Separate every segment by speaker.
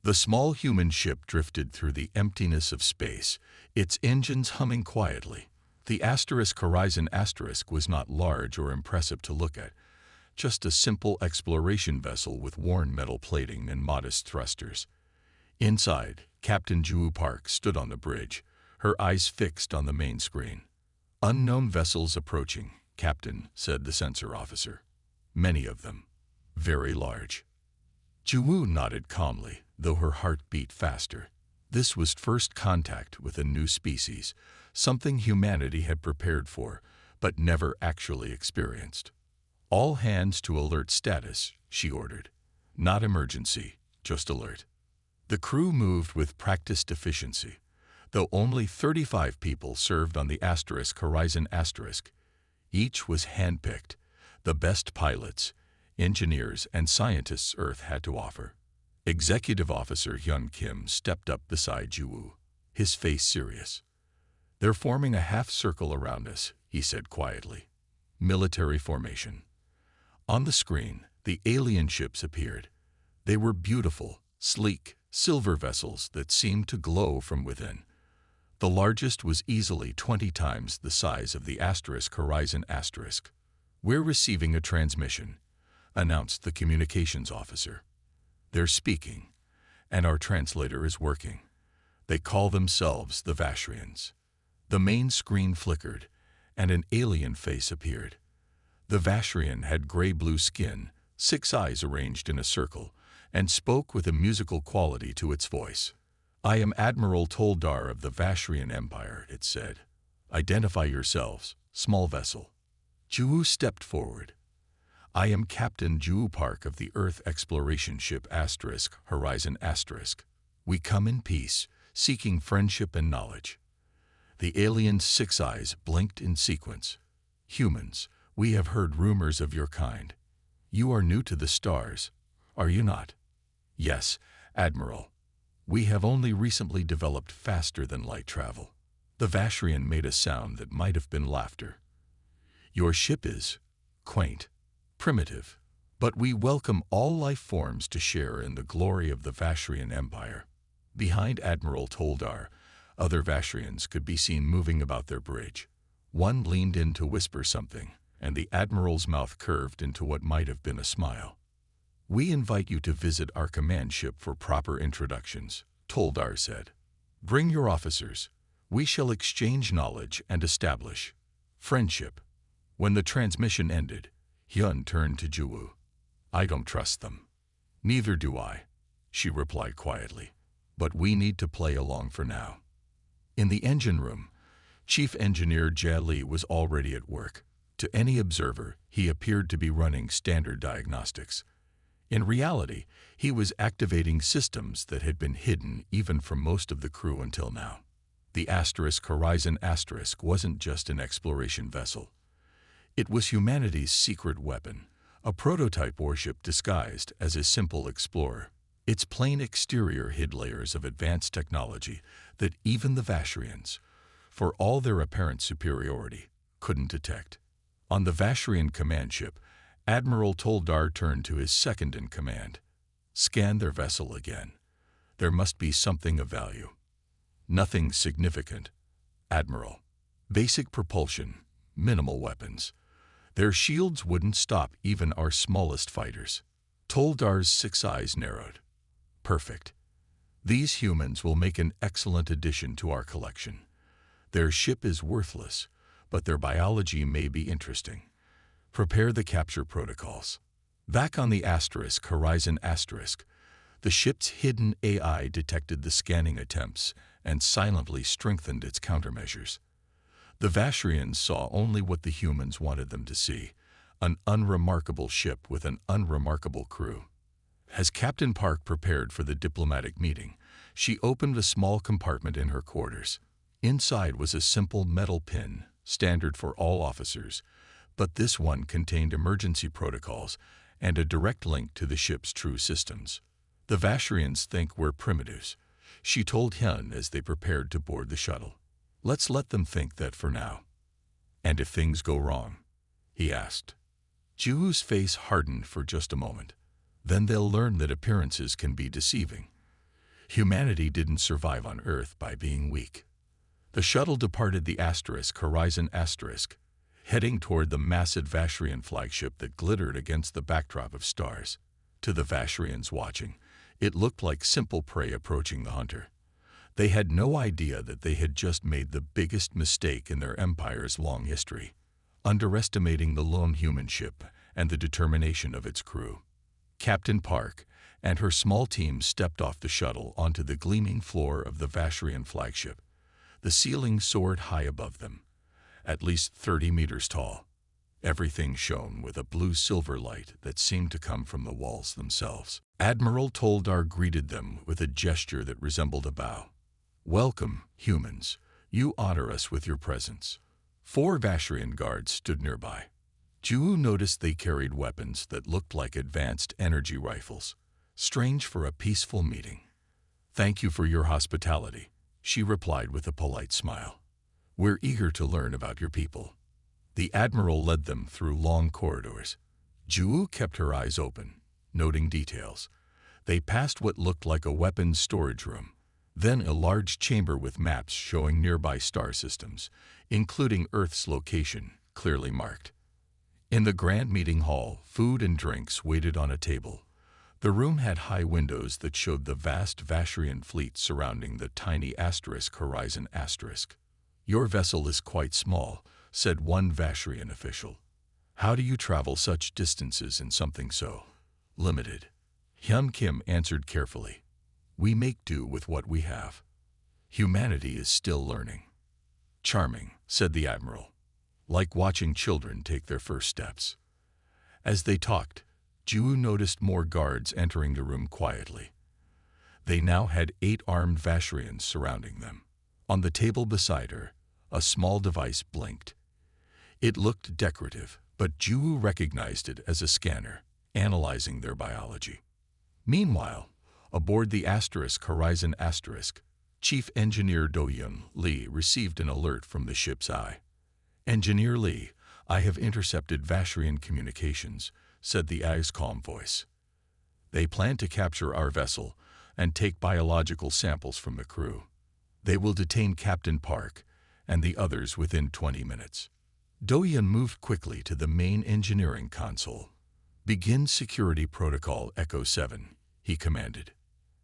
Speaker 1: The small human ship drifted through the emptiness of space, its engines humming quietly. The Horizon was not large or impressive to look at, just a simple exploration vessel with worn metal plating and modest thrusters. Inside, Captain Ju Park stood on the bridge, her eyes fixed on the main screen. "Unknown vessels approaching, Captain," said the sensor officer. "Many of them. Very large." Ju nodded calmly, though her heart beat faster. This was first contact with a new species, something humanity had prepared for, but never actually experienced. "All hands to alert status," she ordered. "Not emergency, just alert." The crew moved with practiced efficiency. Though only 35 people served on the Horizon *, each was handpicked, the best pilots, engineers, and scientists Earth had to offer. Executive Officer Hyun Kim stepped up beside Ju, his face serious. "They're forming a half-circle around us," he said quietly. "Military formation." On the screen, the alien ships appeared. They were beautiful, sleek, silver vessels that seemed to glow from within. The largest was easily 20 times the size of the Horizon *. "We're receiving a transmission," announced the communications officer. "They're speaking, and our translator is working. They call themselves the Vashrians." The main screen flickered, and an alien face appeared. The Vashrian had gray-blue skin, 6 eyes arranged in a circle, and spoke with a musical quality to its voice. "I am Admiral Toldar of the Vashrian Empire," it said. "Identify yourselves, small vessel." Ju stepped forward. "I am Captain Ju Park of the Earth exploration ship Horizon *. We come in peace, seeking friendship and knowledge." The alien's 6 eyes blinked in sequence. "Humans, we have heard rumors of your kind. You are new to the stars, are you not?" "Yes, Admiral. We have only recently developed faster-than-light travel." The Vashrian made a sound that might have been laughter. "Your ship is quaint, primitive, but we welcome all life forms to share in the glory of the Vashrian Empire." Behind Admiral Toldar, other Vashrians could be seen moving about their bridge. One leaned in to whisper something, and the Admiral's mouth curved into what might have been a smile. "We invite you to visit our command ship for proper introductions," Toldar said. "Bring your officers. We shall exchange knowledge and establish friendship." When the transmission ended, Hyun turned to Ju. "I don't trust them." "Neither do I," she replied quietly. "But we need to play along for now." In the engine room, Chief Engineer Jia Li was already at work. To any observer, he appeared to be running standard diagnostics. In reality, he was activating systems that had been hidden even from most of the crew until now. The Horizon * wasn't just an exploration vessel. It was humanity's secret weapon, a prototype warship disguised as a simple explorer. Its plain exterior hid layers of advanced technology that even the Vashrians, for all their apparent superiority, couldn't detect. On the Vashrian command ship, Admiral Toldar turned to his second-in-command. "Scan their vessel again. There must be something of value." "Nothing significant, Admiral. Basic propulsion, minimal weapons. Their shields wouldn't stop even our smallest fighters." Toldar's 6 eyes narrowed. "Perfect. These humans will make an excellent addition to our collection. Their ship is worthless, but their biology may be interesting. Prepare the capture protocols." Back on the Horizon *, the ship's hidden AI detected the scanning attempts and silently strengthened its countermeasures. The Vashrians saw only what the humans wanted them to see, an unremarkable ship with an unremarkable crew. As Captain Park prepared for the diplomatic meeting, she opened a small compartment in her quarters. Inside was a simple metal pin, standard for all officers, but this one contained emergency protocols and a direct link to the ship's true systems. "The Vashrians think we're primitives," she told Hyun as they prepared to board the shuttle. "Let's let them think that for now." "And if things go wrong?" he asked. Juhu's face hardened for just a moment. "Then they'll learn that appearances can be deceiving." Humanity didn't survive on Earth by being weak. The shuttle departed the Horizon Asterisk, heading toward the massive Vashrian flagship that glittered against the backdrop of stars. To the Vashrians watching, it looked like simple prey approaching the hunter. They had no idea that they had just made the biggest mistake in their empire's long history, underestimating the lone human ship and the determination of its crew. Captain Park and her small team stepped off the shuttle onto the gleaming floor of the Vashrian flagship. The ceiling soared high above them, at least 30 meters tall. Everything shone with a blue-silver light that seemed to come from the walls themselves. Admiral Toldar greeted them with a gesture that resembled a bow. "Welcome, humans. You honor us with your presence." 4 Vashrian guards stood nearby. Ju noticed they carried weapons that looked like advanced energy rifles. Strange for a peaceful meeting. "Thank you for your hospitality," she replied with a polite smile. "We're eager to learn about your people." The Admiral led them through long corridors. Ju kept her eyes open, noting details. They passed what looked like a weapons storage room, then a large chamber with maps showing nearby star systems, including Earth's location, clearly marked. In the grand meeting hall, food and drinks waited on a table. The room had high windows that showed the vast Vashrian fleet surrounding the tiny Horizon Asterisk. "Your vessel is quite small," said one Vashrian official. "How do you travel such distances in something so limited?" Hyun Kim answered carefully. "We make do with what we have. Humanity is still learning." "Charming," said the Admiral, "like watching children take their first steps." As they talked, Ju noticed more guards entering the room quietly. They now had 8 armed Vashrians surrounding them. On the table beside her, a small device blinked. It looked decorative, but Ju recognized it as a scanner, analyzing their biology. Meanwhile, aboard the Horizon Asterisk, Chief Engineer Do-Yun Lee received an alert from the ship's eye. "Engineer Lee, I have intercepted Vashrian communications," said the eye's calm voice. "They plan to capture our vessel and take biological samples from the crew. They will detain Captain Park and the others within 20 minutes. Do-Yun moved quickly to the main engineering console. "Begin security protocol Echo 7, he commanded.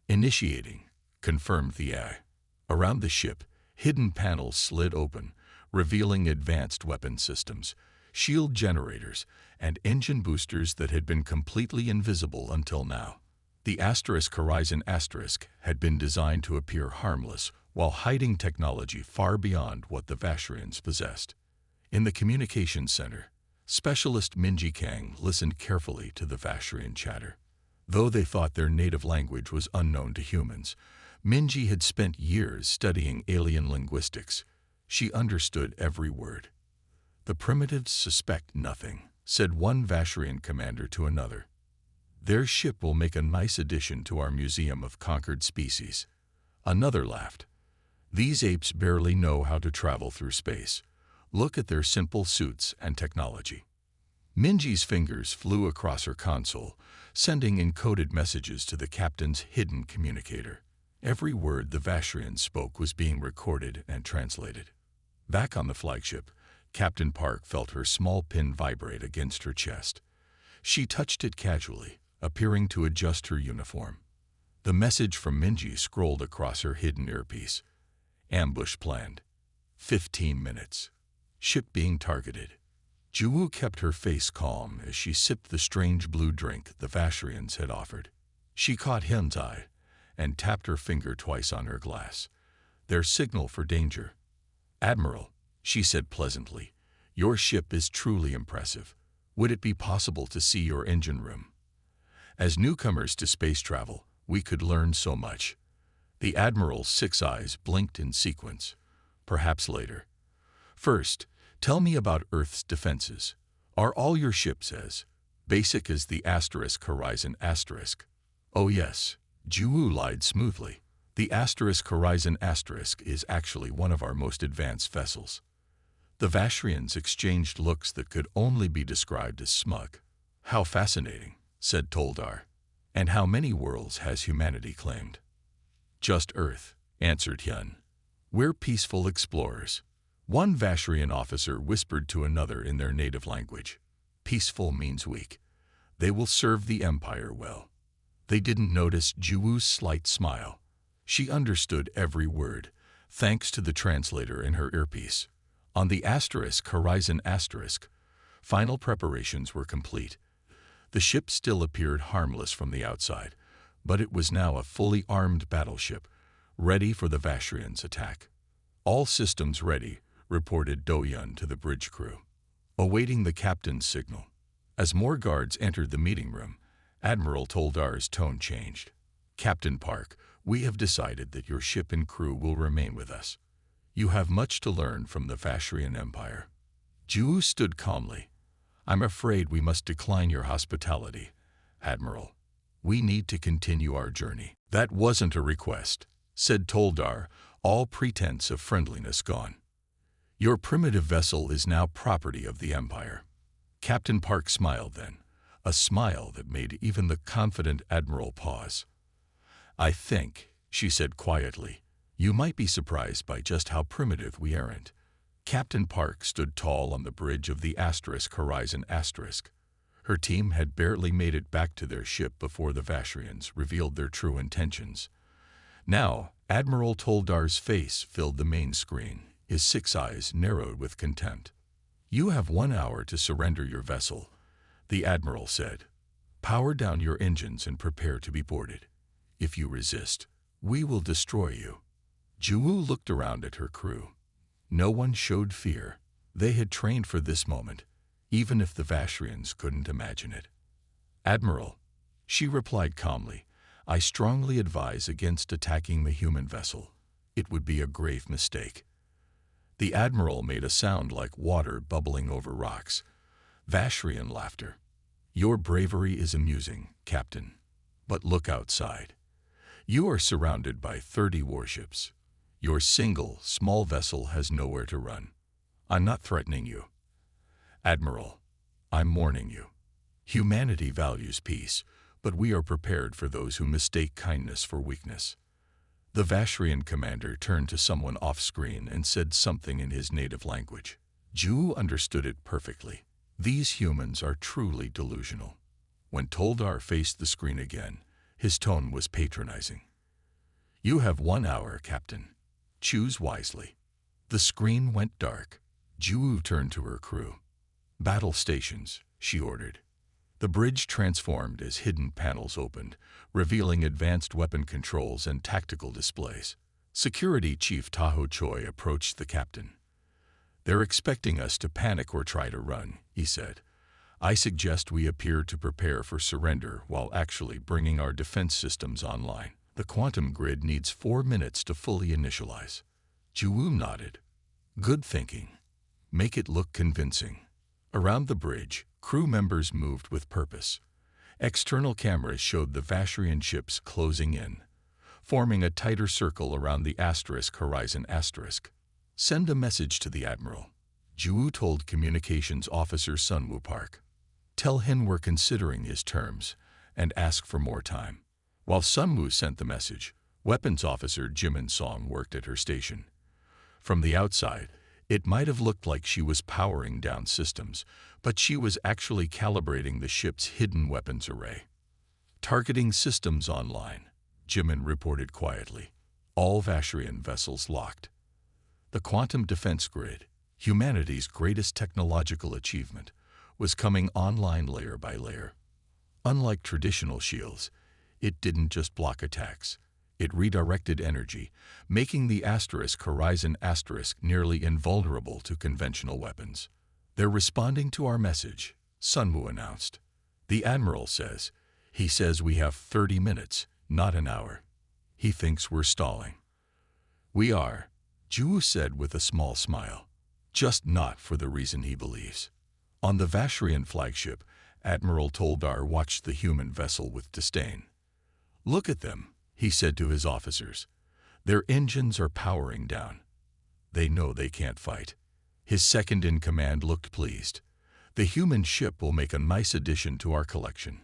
Speaker 1: "Initiating," confirmed the eye. Around the ship, hidden panels slid open, revealing advanced weapon systems, shield generators, and engine boosters that had been completely invisible until now. The Horizon Asterisk had been designed to appear harmless while hiding technology far beyond what the Vashrians possessed. In the communications center, Specialist Minji Kang listened carefully to the Vashrian chatter. Though they thought their native language was unknown to humans, Minji had spent years studying alien linguistics. She understood every word. "The primitives suspect nothing," said one Vashrian commander to another. "Their ship will make a nice addition to our museum of conquered species." Another laughed. "These apes barely know how to travel through space. Look at their simple suits and technology." Minji's fingers flew across her console, sending encoded messages to the captain's hidden communicator. Every word the Vashrian spoke was being recorded and translated. Back on the flagship, Captain Park felt her small pin vibrate against her chest. She touched it casually, appearing to adjust her uniform. The message from Minji scrolled across her hidden earpiece. "Ambush planned. 15 minutes. Ship being targeted." Ju kept her face calm as she sipped the strange blue drink the Vashrians had offered. She caught Hyun's eye and tapped her finger twice on her glass. "Their signal for danger." "Admiral," she said pleasantly, "your ship is truly impressive. Would it be possible to see your engine room? As newcomers to space travel, we could learn so much." The Admiral's 6 eyes blinked in sequence. "Perhaps later. First, tell me about Earth's defenses. Are all your ships as basic as the Horizon Asterisk?" "Oh yes," Ju lied smoothly. "The Horizon Asterisk is actually one of our most advanced vessels." The Vashrians exchanged looks that could only be described as smug. "How fascinating," said Toldar. "And how many worlds has humanity claimed?" Just Earth, answered Hyun. We're peaceful explorers. One Vashrian officer whispered to another in their native language. Peaceful means weak. They will serve the Empire well. They didn't notice Juwoo's slight smile. She understood every word, thanks to the translator in her earpiece. On the Horizon asterisk, final preparations were complete. The ship still appeared harmless from the outside, but it was now a fully armed battleship, ready for the Vashrians' attack. All systems ready, reported Do-Yun to the bridge crew, awaiting the captain's signal. As more guards entered the meeting room, Admiral Toldar's tone changed. Captain Park, we have decided that your ship and crew will remain with us. You have much to learn from the Vashrian Empire. Juwoo stood calmly. I'm afraid we must decline your hospitality, Admiral. We need to continue our journey. That wasn't a request, said Toldar, all pretense of friendliness gone. Your primitive vessel is now property of the Empire. Captain Park smiled then, a smile that made even the confident Admiral pause. I think, she said quietly, you might be surprised by just how primitive we aren't. Captain Park stood tall on the bridge of the Horizon asterisk. Her team had barely made it back to their ship before the Vashrians revealed their true intentions. Now, Admiral Toldar's face filled the main screen, his 6 eyes narrowed with contempt. You have 1 hour to surrender your vessel, the Admiral said. Power down your engines and prepare to be boarded. If you resist, we will destroy you. Juwoo looked around at her crew. No one showed fear. They had trained for this moment, even if the Vashrians couldn't imagine it. Admiral, she replied calmly, I strongly advise against attacking the human vessel. It would be a grave mistake. The Admiral made a sound like water bubbling over rocks. Vashrian laughter. Your bravery is amusing, Captain. But look outside. You are surrounded by 30 warships. Your single, small vessel has nowhere to run. I'm not threatening you. Admiral, I'm warning you. Humanity values peace, but we are prepared for those who mistake kindness for weakness. The Vashrian commander turned to someone off-screen and said something in his native language. Juwoo understood it perfectly. These humans are truly delusional. When Toldar faced the screen again, his tone was patronizing. You have 1 hour, Captain. Choose wisely. The screen went dark. Juwoo turned to her crew. Battle stations, she ordered. The bridge transformed as hidden panels opened, revealing advanced weapon controls and tactical displays. Security Chief Taho Choi approached the captain. They're expecting us to panic or try to run, he said. I suggest we appear to prepare for surrender while actually bringing our defense systems online. The quantum grid needs 4 minutes to fully initialize. Juwoo nodded. Good thinking. Make it look convincing. Around the bridge, crew members moved with purpose. External cameras showed the Vashrian ships closing in, forming a tighter circle around the Horizon asterisk. Send a message to the Admiral. Juwoo told Communications Officer Sunwoo Park. Tell him we're considering his terms and ask for more time. While Sunwoo sent the message, Weapons Officer Jimin Song worked at her station. From the outside, it might have looked like she was powering down systems, but she was actually calibrating the ship's hidden weapons array. Targeting systems online, Jimin reported quietly. All Vashrian vessels locked. The quantum defense grid, humanity's greatest technological achievement, was coming online layer by layer. Unlike traditional shields, it didn't just block attacks. It redirected energy, making the Horizon asterisk nearly invulnerable to conventional weapons. They're responding to our message, Sunwoo announced. The Admiral says. He says we have 30 minutes, not an hour. He thinks we're stalling. We are, Juwoo said with a small smile. Just not for the reason he believes. On the Vashrian flagship, Admiral Toldar watched the human vessel with disdain. Look at them, he said to his officers. Their engines are powering down. They know they can't fight. His second-in-command looked pleased. The human ship will make a nice addition to our collection,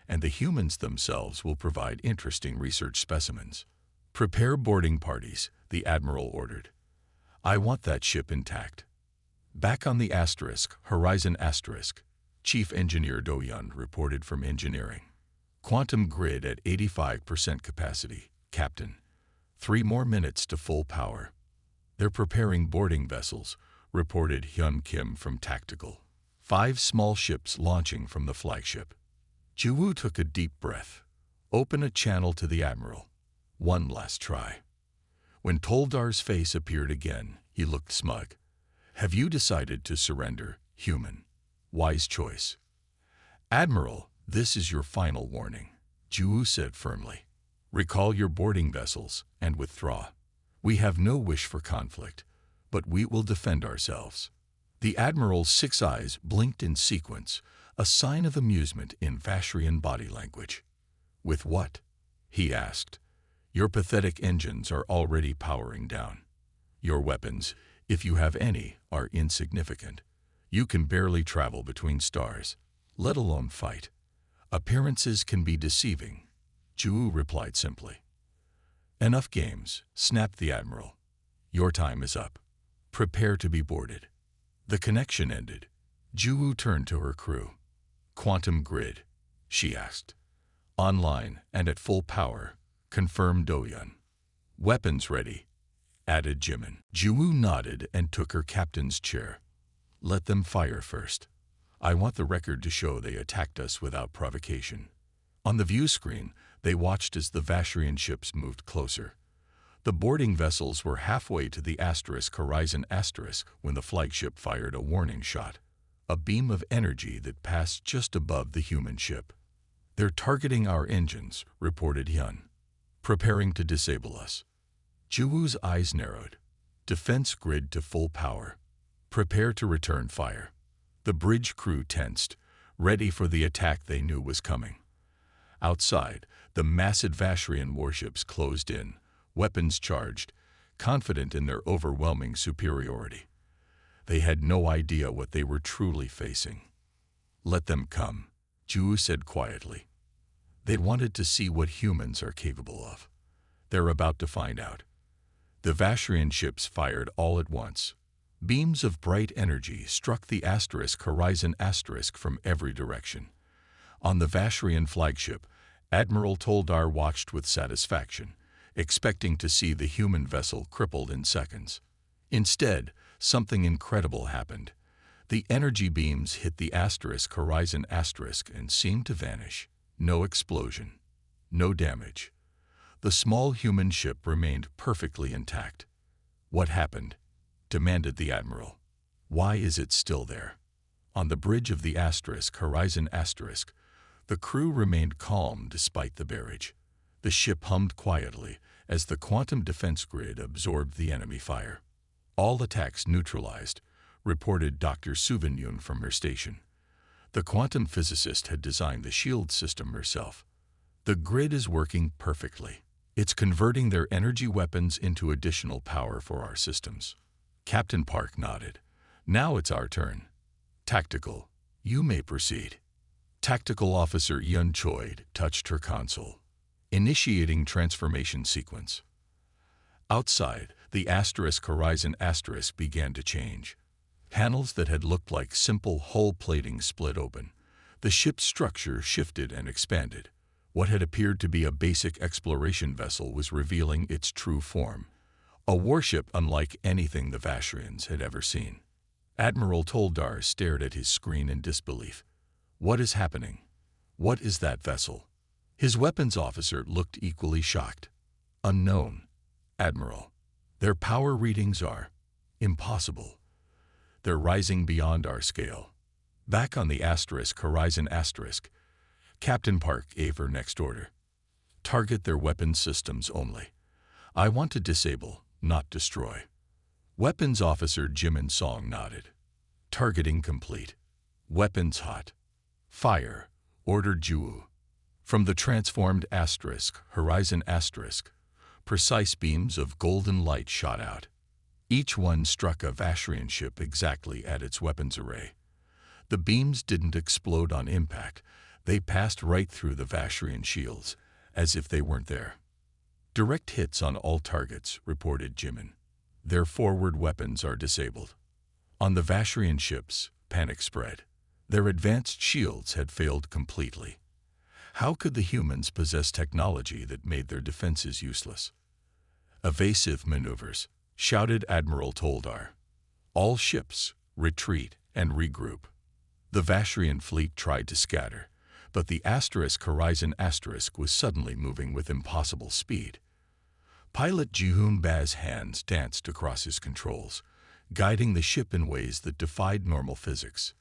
Speaker 1: and the humans themselves will provide interesting research specimens. Prepare boarding parties, the Admiral ordered. I want that ship intact. Back on the Horizon Asterisk, Chief Engineer Do-Yun reported from engineering. Quantum grid at 85% capacity, Captain. 3 more minutes to full power. They're preparing boarding vessels, reported Hyun Kim from Tactical. 5 small ships launching from the flagship. Ju-woo took a deep breath. Open a channel to the Admiral. One last try. When Toldar's face appeared again, he looked smug. Have you decided to surrender, human? Wise choice. Admiral, this is your final warning, Ju-woo said firmly. Recall your boarding vessels and withdraw. We have no wish for conflict, but we will defend ourselves. The Admiral's 6 eyes blinked in sequence, a sign of amusement in Vashrian body language. With what? He asked. Your pathetic engines are already powering down. Your weapons, if you have any, are insignificant. You can barely travel between stars, let alone fight. Appearances can be deceiving, Ju-woo replied simply. Enough games, snapped the Admiral. Your time is up. Prepare to be boarded. The connection ended. Ju-woo turned to her crew. Quantum grid, she asked. Online and at full power, confirmed Do-Yun. Weapons ready, added Jimin. Ju-woo nodded and took her captain's chair. Let them fire first. I want the record to show they attacked us without provocation. On the view screen, they watched as the Vashrian ships moved closer. The boarding vessels were halfway to the Horizon Asterisk when the flagship fired a warning shot, a beam of energy that passed just above the human ship. They're targeting our engines, reported Hyun. Preparing to disable us. Ju-woo's eyes narrowed. Defense grid to full power. Prepare to return fire. The bridge crew tensed, ready for the attack they knew was coming. Outside, the massive Vashrian warships closed in, weapons charged, confident in their overwhelming superiority. They had no idea what they were truly facing. Let them come, Ju-woo said quietly. They wanted to see what humans are capable of. They're about to find out. The Vashrian ships fired all at once. Beams of bright energy struck the Horizon Asterisk from every direction. On the Vashrian flagship, Admiral Toldar watched with satisfaction, expecting to see the human vessel crippled in seconds. Instead, something incredible happened. The energy beams hit the Horizon Asterisk and seemed to vanish. No explosion. No damage. The small human ship remained perfectly intact. What happened? Demanded the Admiral. Why is it still there? On the bridge of the Horizon Asterisk, the crew remained calm despite the barrage. The ship hummed quietly as the quantum defense grid absorbed the enemy fire. All attacks neutralized, reported Dr. Suvin-Yun from her station. The quantum physicist had designed the shield system herself. The grid is working perfectly. It's converting their energy weapons into additional power for our systems. Captain Park nodded. Now it's our turn. Tactical, you may proceed. Tactical Officer Yun Choi touched her console, initiating transformation sequence. Outside, the Horizon Asterisk began to change. Panels that had looked like simple hull plating split open. The ship's structure shifted and expanded. What had appeared to be a basic exploration vessel was revealing its true form. A warship unlike anything the Vashrians had ever seen. Admiral Toldar stared at his screen in disbelief. What is happening? What is that vessel? His weapons officer looked equally shocked. Unknown, Admiral. Their power readings are impossible. They're rising beyond our scale. Back on the Horizon Asterisk, Captain Park gave her next order. Target their weapons systems only. I want to disable, not destroy. Weapons Officer Jimin Song nodded. Targeting complete. Weapons hot. Fire, ordered Ju-woo. From the transformed Horizon Asterisk, precise beams of golden light shot out. Each one struck a Vashrian ship exactly at its weapons array. The beams didn't explode on impact. They passed right through the Vashrian shields, as if they weren't there. Direct hits on all targets, reported Jimin. Their forward weapons are disabled. On the Vashrian ships, panic spread. Their advanced shields had failed completely. How could the humans possess technology that made their defenses useless? Evasive maneuvers, shouted Admiral Toldar. All ships, retreat and regroup. The Vashrian fleet tried to scatter, but the Horizon was suddenly moving with impossible speed. Pilot Jihoon Ba's hands danced across his controls, guiding the ship in ways that defied normal physics.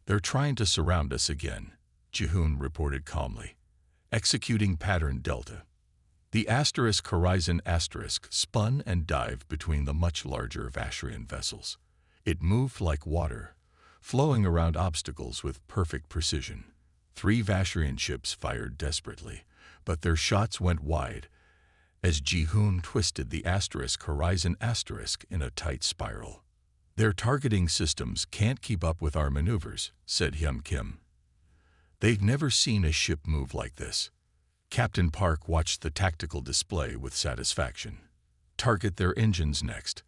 Speaker 1: They're trying to surround us again, Jihoon reported calmly, executing pattern Delta. The Horizon spun and dived between the much larger Vashrian vessels. It moved like water, flowing around obstacles with perfect precision. 3 Vashrian ships fired desperately, but their shots went wide as Jihoon twisted the Horizon in a tight spiral. Their targeting systems can't keep up with our maneuvers, said Hyun Kim. They've never seen a ship move like this. Captain Park watched the tactical display with satisfaction. Target their engines next.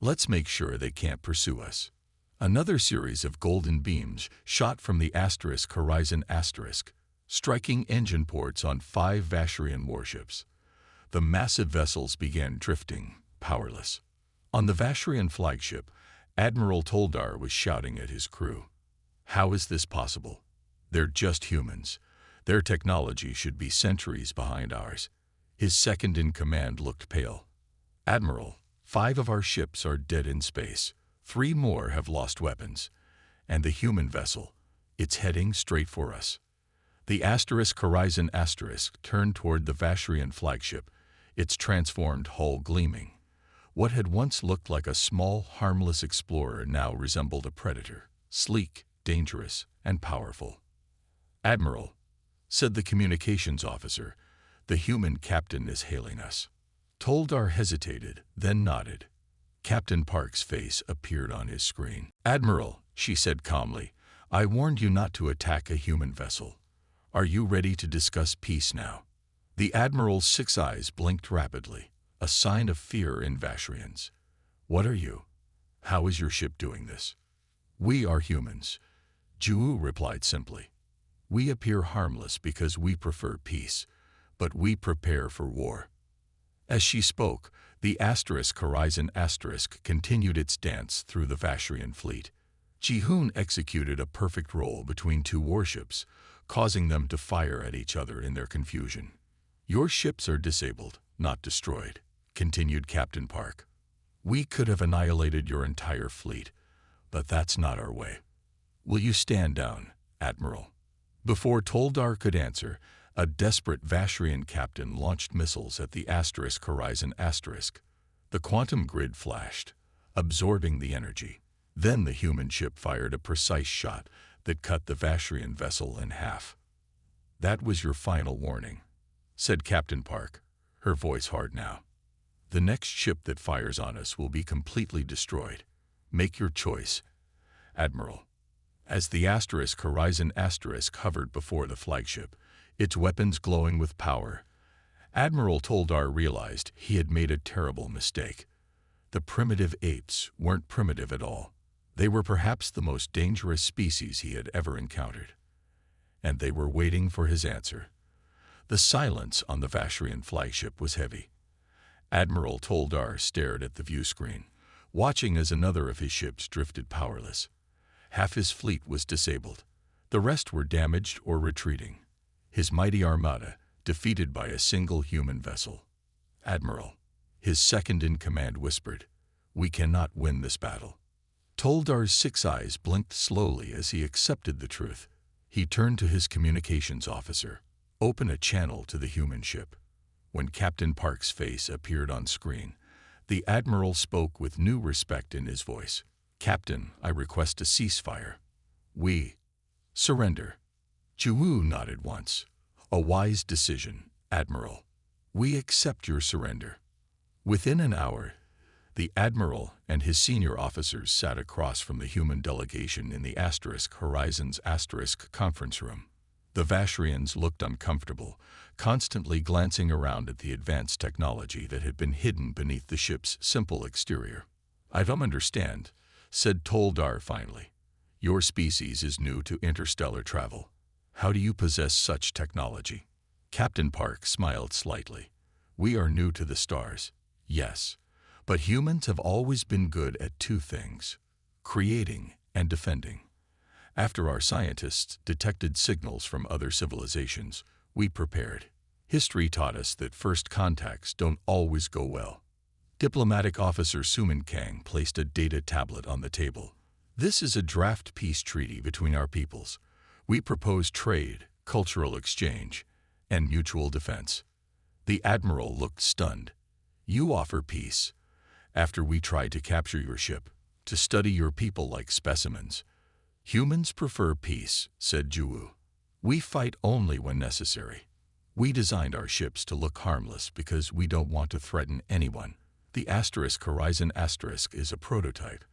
Speaker 1: Let's make sure they can't pursue us. Another series of golden beams shot from the Horizon striking engine ports on 5 Vashrian warships. The massive vessels began drifting, powerless. On the Vashrian flagship, Admiral Toldar was shouting at his crew. How is this possible? They're just humans. Their technology should be centuries behind ours. His second-in-command looked pale. Admiral, 5 of our ships are dead in space. 3 more have lost weapons. And the human vessel, it's heading straight for us. The Horizon turned toward the Vashrian flagship, its transformed hull gleaming. What had once looked like a small, harmless explorer now resembled a predator, sleek, dangerous, and powerful. Admiral, said the communications officer, the human captain is hailing us. Toldar hesitated, then nodded. Captain Park's face appeared on his screen. Admiral, she said calmly, I warned you not to attack a human vessel. Are you ready to discuss peace now? The Admiral's 6 eyes blinked rapidly, a sign of fear in Vashrians. What are you? How is your ship doing this? We are humans, Ju replied simply. We appear harmless because we prefer peace, but we prepare for war. As she spoke, the Horizon continued its dance through the Vashrian fleet. Jihoon executed a perfect roll between 2 warships, causing them to fire at each other in their confusion. Your ships are disabled, not destroyed, continued Captain Park. We could have annihilated your entire fleet, but that's not our way. Will you stand down, Admiral? Before Toldar could answer, a desperate Vashrian captain launched missiles at the Horizon. The quantum grid flashed, absorbing the energy. Then the human ship fired a precise shot that cut the Vashrian vessel in half. That was your final warning, said Captain Park, her voice hard now. The next ship that fires on us will be completely destroyed. Make your choice, Admiral. As the Horizon hovered before the flagship, its weapons glowing with power, Admiral Toldar realized he had made a terrible mistake. The primitive apes weren't primitive at all. They were perhaps the most dangerous species he had ever encountered. And they were waiting for his answer. The silence on the Vashrian flagship was heavy. Admiral Toldar stared at the view screen, watching as another of his ships drifted powerless. Half his fleet was disabled. The rest were damaged or retreating. His mighty armada defeated by a single human vessel. Admiral, his second-in-command whispered, we cannot win this battle. Toldar's 6 eyes blinked slowly as he accepted the truth. He turned to his communications officer. Open a channel to the human ship. When Captain Park's face appeared on screen, the Admiral spoke with new respect in his voice. Captain, I request a ceasefire. We surrender. Ju nodded once. A wise decision, Admiral. We accept your surrender. Within an hour, the Admiral and his senior officers sat across from the human delegation in the Horizon's conference room. The Vashrians looked uncomfortable, constantly glancing around at the advanced technology that had been hidden beneath the ship's simple exterior. "I don't understand," said Toldar finally. "Your species is new to interstellar travel. How do you possess such technology?" Captain Park smiled slightly. "We are new to the stars, yes, but humans have always been good at two things: creating and defending. After our scientists detected signals from other civilizations, we prepared. History taught us that first contacts don't always go well." Diplomatic Officer Suman Kang placed a data tablet on the table. "This is a draft peace treaty between our peoples. We propose trade, cultural exchange, and mutual defense." The Admiral looked stunned. "You offer peace after we tried to capture your ship, to study your people like specimens." "Humans prefer peace," said Juwu. "We fight only when necessary. We designed our ships to look harmless because we don't want to threaten anyone." The Horizon is a prototype,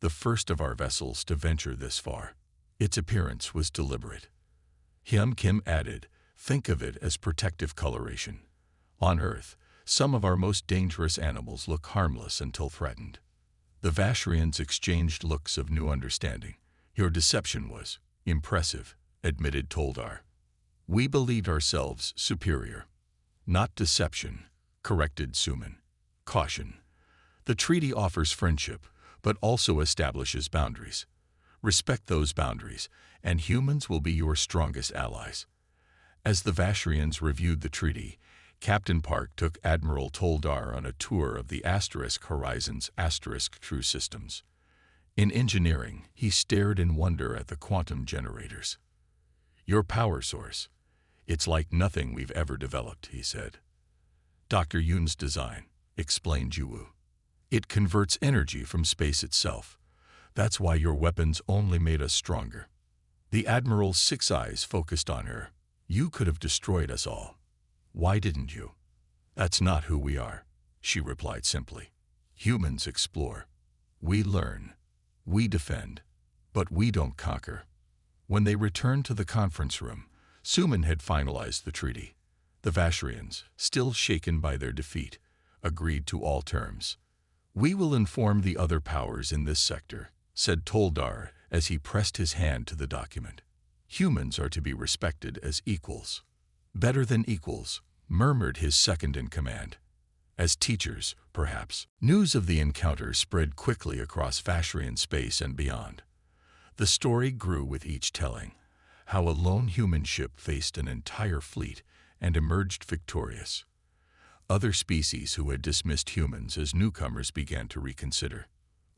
Speaker 1: the first of our vessels to venture this far. Its appearance was deliberate. Hyun Kim added, "Think of it as protective coloration. On Earth, some of our most dangerous animals look harmless until threatened." The Vashrians exchanged looks of new understanding. "Your deception was impressive," admitted Toldar. "We believed ourselves superior." "Not deception," corrected Suman. "Caution. The treaty offers friendship, but also establishes boundaries. Respect those boundaries, and humans will be your strongest allies." As the Vashrians reviewed the treaty, Captain Park took Admiral Toldar on a tour of the Horizon's crew systems. In engineering, he stared in wonder at the quantum generators. "Your power source. It's like nothing we've ever developed," he said. "Dr. Yoon's design," explained Juwu. "It converts energy from space itself. That's why your weapons only made us stronger." The Admiral's 6 eyes focused on her. "You could have destroyed us all. Why didn't you?" "That's not who we are," she replied simply. "Humans explore. We learn. We defend. But we don't conquer." When they returned to the conference room, Suman had finalized the treaty. The Vashrians, still shaken by their defeat, agreed to all terms. "We will inform the other powers in this sector," said Toldar as he pressed his hand to the document. "Humans are to be respected as equals." "Better than equals," murmured his second-in-command. "As teachers, perhaps." News of the encounter spread quickly across Vashrian space and beyond. The story grew with each telling, how a lone human ship faced an entire fleet and emerged victorious. Other species who had dismissed humans as newcomers began to reconsider.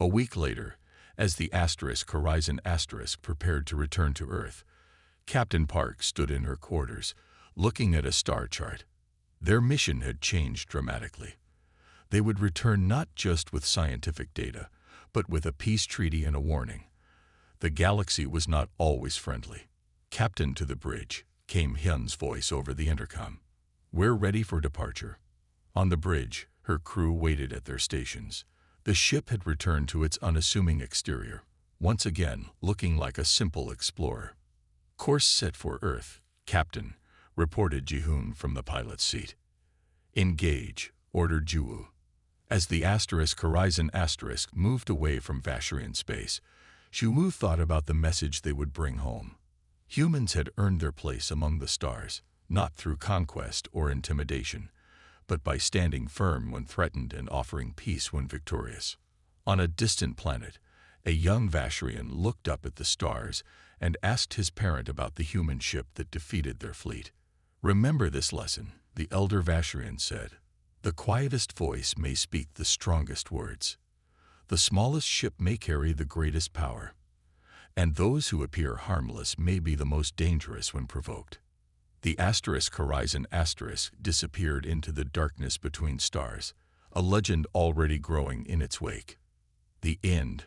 Speaker 1: A week later, as the Horizon prepared to return to Earth, Captain Park stood in her quarters, looking at a star chart. Their mission had changed dramatically. They would return not just with scientific data, but with a peace treaty and a warning. The galaxy was not always friendly. "Captain, to the bridge," came Hyun's voice over the intercom. "We're ready for departure." On the bridge, her crew waited at their stations. The ship had returned to its unassuming exterior, once again looking like a simple explorer. "Course set for Earth, Captain," reported Jihoon from the pilot's seat. "Engage," ordered Juwu. As the Horizon moved away from Vashrian space, Juwu thought about the message they would bring home. Humans had earned their place among the stars, not through conquest or intimidation, but by standing firm when threatened and offering peace when victorious. On a distant planet, a young Vashrian looked up at the stars and asked his parent about the human ship that defeated their fleet. "Remember this lesson," the elder Vashrian said. "The quietest voice may speak the strongest words. The smallest ship may carry the greatest power. And those who appear harmless may be the most dangerous when provoked." The Horizon disappeared into the darkness between stars, a legend already growing in its wake. The end.